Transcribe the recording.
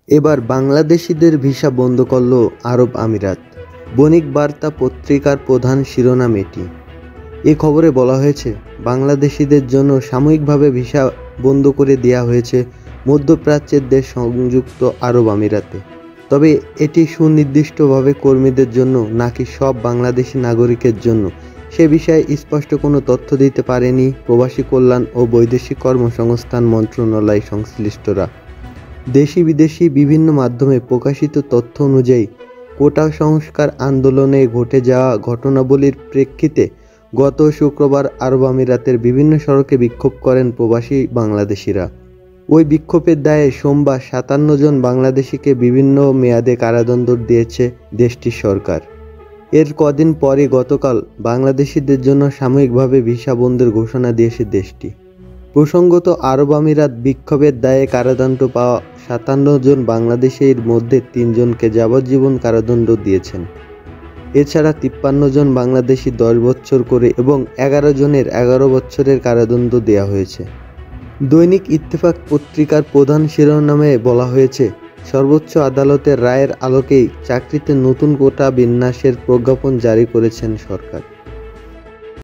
এবার বাংলাদেশিদের ভিসা বন্ধ করল আরব আমিরাত। বণিক বার্তা পত্রিকার প্রধান শিরোনাম এটি। এ খবরে বলা হয়েছে, বাংলাদেশিদের জন্য সাময়িকভাবে ভিসা বন্ধ করে দেওয়া হয়েছে মধ্যপ্রাচ্যের দেশ সংযুক্ত আরব আমিরাতে। তবে এটি সুনির্দিষ্টভাবে কর্মীদের জন্য নাকি সব বাংলাদেশি নাগরিকের জন্য সে বিষয়ে স্পষ্ট কোনো তথ্য দিতে পারেনি প্রবাসী কল্যাণ ও বৈদেশিক কর্মসংস্থান মন্ত্রণালয় সংশ্লিষ্টরা। দেশি বিদেশি বিভিন্ন মাধ্যমে প্রকাশিত তথ্য অনুযায়ী কোটা সংস্কার আন্দোলনে ঘটে যাওয়া ঘটনাবলীর প্রেক্ষিতে গত শুক্রবার আরব আমিরাতের বিভিন্ন সড়কে বিক্ষোভ করেন প্রবাসী বাংলাদেশিরা। ওই বিক্ষোভের দায়ে সোমবার ৫৭ জন বাংলাদেশিকে বিভিন্ন মেয়াদে কারাদণ্ড দিয়েছে দেশটির সরকার। এর কদিন পরে গতকাল বাংলাদেশিদের জন্য সাময়িকভাবে ভিসা বন্ধের ঘোষণা দিয়েছে দেশটি। প্রসঙ্গত, আরব আমিরাত বিক্ষোভের দায়ে কারাদণ্ড পাওয়া ৫৭ জন বাংলাদেশির মধ্যে ৩ জনকে যাবজ্জীবন কারাদণ্ড দিয়েছেন। এছাড়া ৫৩ জন বাংলাদেশি ১০ বছর করে এবং ১১ জনের ১১ বছরের কারাদণ্ড দেওয়া হয়েছে। দৈনিক ইত্তেফাক পত্রিকার প্রধান শিরোনামে বলা হয়েছে, সর্বোচ্চ আদালতের রায়ের আলোকেই চাকরিতে নতুন কোটা বিন্যাসের প্রজ্ঞাপন জারি করেছেন সরকার।